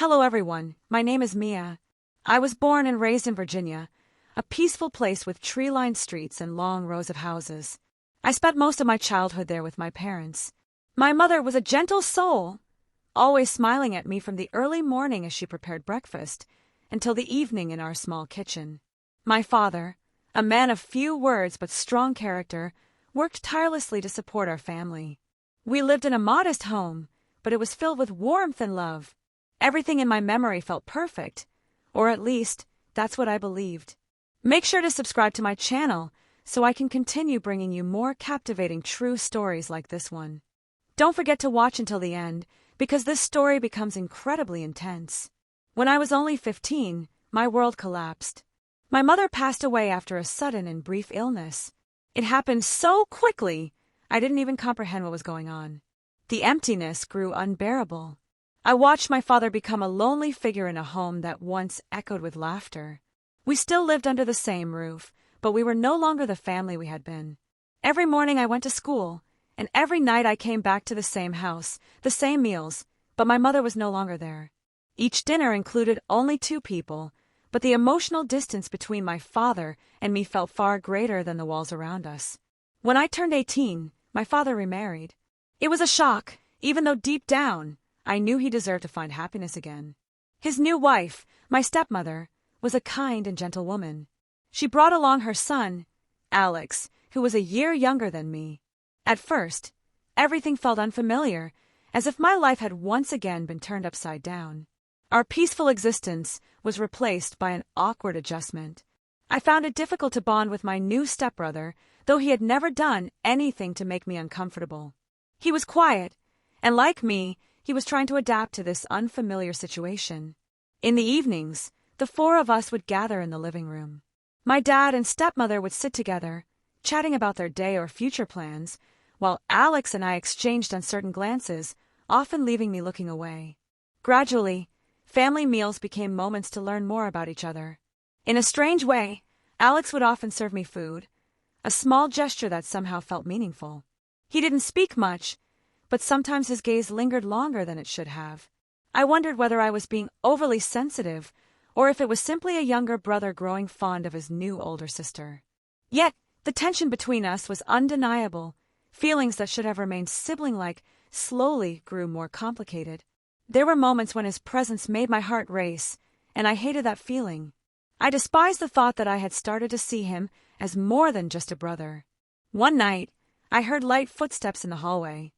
Hello everyone, my name is Mia. I was born and raised in Virginia, a peaceful place with tree-lined streets and long rows of houses. I spent most of my childhood there with my parents. My mother was a gentle soul, always smiling at me from the early morning as she prepared breakfast until the evening in our small kitchen. My father, a man of few words but strong character, worked tirelessly to support our family. We lived in a modest home, but it was filled with warmth and love. Everything in my memory felt perfect, or at least, that's what I believed. Make sure to subscribe to my channel so I can continue bringing you more captivating true stories like this one. Don't forget to watch until the end, because this story becomes incredibly intense. When I was only 15, my world collapsed. My mother passed away after a sudden and brief illness. It happened so quickly, I didn't even comprehend what was going on. The emptiness grew unbearable. I watched my father become a lonely figure in a home that once echoed with laughter. We still lived under the same roof, but we were no longer the family we had been. Every morning I went to school, and every night I came back to the same house, the same meals, but my mother was no longer there. Each dinner included only 2 people, but the emotional distance between my father and me felt far greater than the walls around us. When I turned 18, my father remarried. It was a shock, even though deep down, I knew he deserved to find happiness again. His new wife, my stepmother, was a kind and gentle woman. She brought along her son, Alex, who was a year younger than me. At first, everything felt unfamiliar, as if my life had once again been turned upside down. Our peaceful existence was replaced by an awkward adjustment. I found it difficult to bond with my new stepbrother, though he had never done anything to make me uncomfortable. He was quiet, and like me, he was trying to adapt to this unfamiliar situation. In the evenings, the 4 of us would gather in the living room. My dad and stepmother would sit together, chatting about their day or future plans, while Alex and I exchanged uncertain glances, often leaving me looking away. Gradually, family meals became moments to learn more about each other. In a strange way, Alex would often serve me food, a small gesture that somehow felt meaningful. He didn't speak much, but sometimes his gaze lingered longer than it should have. I wondered whether I was being overly sensitive, or if it was simply a younger brother growing fond of his new older sister. Yet, the tension between us was undeniable. Feelings that should have remained sibling-like slowly grew more complicated. There were moments when his presence made my heart race, and I hated that feeling. I despised the thought that I had started to see him as more than just a brother. One night, I heard light footsteps in the hallway.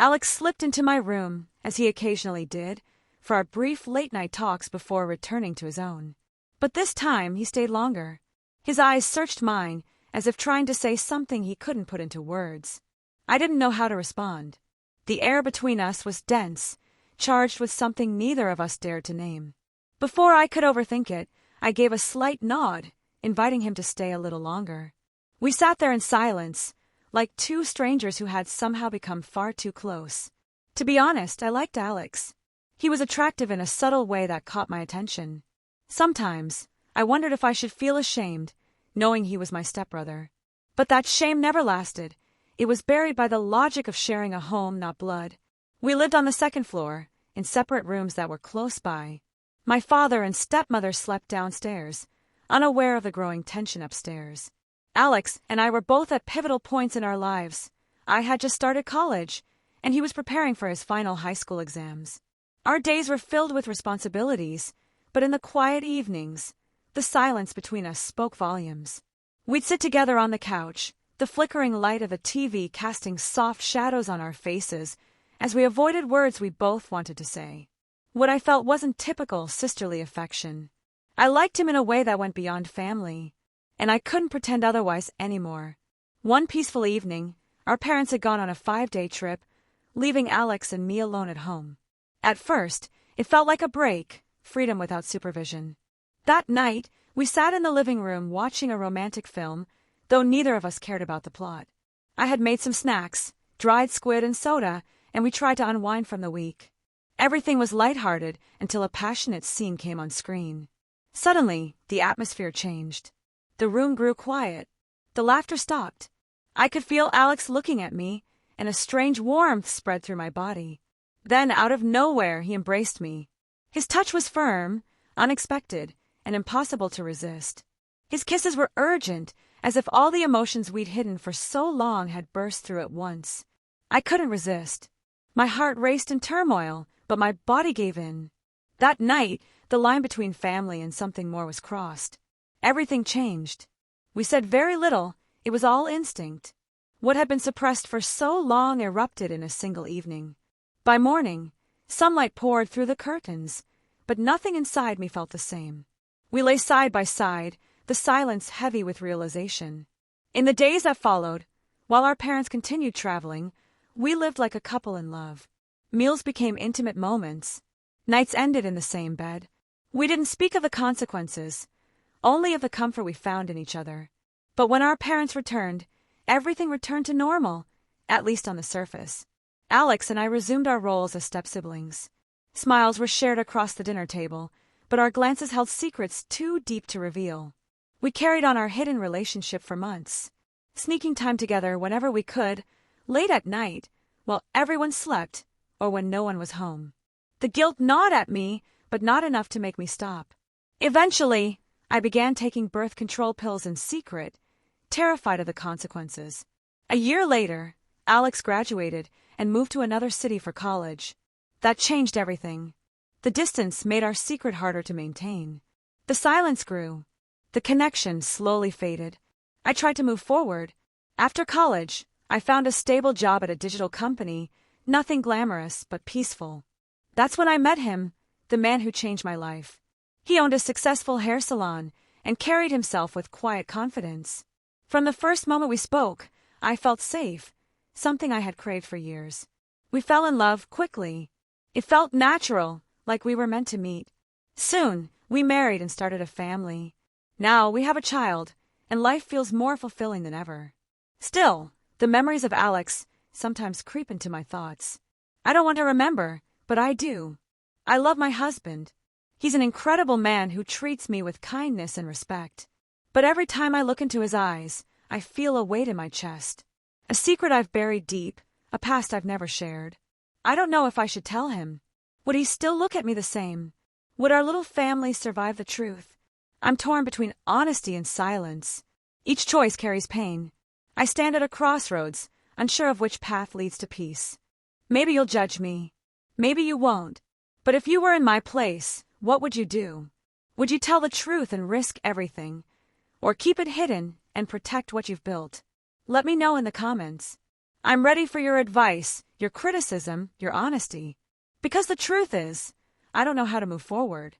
Alex slipped into my room, as he occasionally did, for our brief late-night talks before returning to his own. But this time he stayed longer. His eyes searched mine, as if trying to say something he couldn't put into words. I didn't know how to respond. The air between us was dense, charged with something neither of us dared to name. Before I could overthink it, I gave a slight nod, inviting him to stay a little longer. We sat there in silence, like 2 strangers who had somehow become far too close. To be honest, I liked Alex. He was attractive in a subtle way that caught my attention. Sometimes, I wondered if I should feel ashamed, knowing he was my stepbrother. But that shame never lasted. It was buried by the logic of sharing a home, not blood. We lived on the 2nd floor, in separate rooms that were close by. My father and stepmother slept downstairs, unaware of the growing tension upstairs. Alex and I were both at pivotal points in our lives. I had just started college, and he was preparing for his final high school exams. Our days were filled with responsibilities, but in the quiet evenings, the silence between us spoke volumes. We'd sit together on the couch, the flickering light of the TV casting soft shadows on our faces as we avoided words we both wanted to say. What I felt wasn't typical sisterly affection. I liked him in a way that went beyond family, and I couldn't pretend otherwise anymore. One peaceful evening, our parents had gone on a 5-day trip, leaving Alex and me alone at home. At first, it felt like a break, freedom without supervision. That night, we sat in the living room watching a romantic film, though neither of us cared about the plot. I had made some snacks, dried squid and soda, and we tried to unwind from the week. Everything was lighthearted until a passionate scene came on screen. Suddenly, the atmosphere changed. The room grew quiet. The laughter stopped. I could feel Alex looking at me, and a strange warmth spread through my body. Then, out of nowhere, he embraced me. His touch was firm, unexpected, and impossible to resist. His kisses were urgent, as if all the emotions we'd hidden for so long had burst through at once. I couldn't resist. My heart raced in turmoil, but my body gave in. That night, the line between family and something more was crossed. Everything changed. We said very little, it was all instinct. What had been suppressed for so long erupted in a single evening. By morning, sunlight poured through the curtains, but nothing inside me felt the same. We lay side by side, the silence heavy with realization. In the days that followed, while our parents continued traveling, we lived like a couple in love. Meals became intimate moments. Nights ended in the same bed. We didn't speak of the consequences, only of the comfort we found in each other. But when our parents returned, everything returned to normal, at least on the surface. Alex and I resumed our roles as step-siblings. Smiles were shared across the dinner table, but our glances held secrets too deep to reveal. We carried on our hidden relationship for months, sneaking time together whenever we could, late at night, while everyone slept or when no one was home. The guilt gnawed at me, but not enough to make me stop. Eventually, I began taking birth control pills in secret, terrified of the consequences. A year later, Alex graduated and moved to another city for college. That changed everything. The distance made our secret harder to maintain. The silence grew. The connection slowly faded. I tried to move forward. After college, I found a stable job at a digital company, nothing glamorous but peaceful. That's when I met him, the man who changed my life. He owned a successful hair salon and carried himself with quiet confidence. From the first moment we spoke, I felt safe, something I had craved for years. We fell in love quickly. It felt natural, like we were meant to meet. Soon, we married and started a family. Now we have a child, and life feels more fulfilling than ever. Still, the memories of Alex sometimes creep into my thoughts. I don't want to remember, but I do. I love my husband. He's an incredible man who treats me with kindness and respect. But every time I look into his eyes, I feel a weight in my chest. A secret I've buried deep, a past I've never shared. I don't know if I should tell him. Would he still look at me the same? Would our little family survive the truth? I'm torn between honesty and silence. Each choice carries pain. I stand at a crossroads, unsure of which path leads to peace. Maybe you'll judge me. Maybe you won't. But if you were in my place, what would you do? Would you tell the truth and risk everything? Or keep it hidden and protect what you've built? Let me know in the comments. I'm ready for your advice, your criticism, your honesty. Because the truth is, I don't know how to move forward.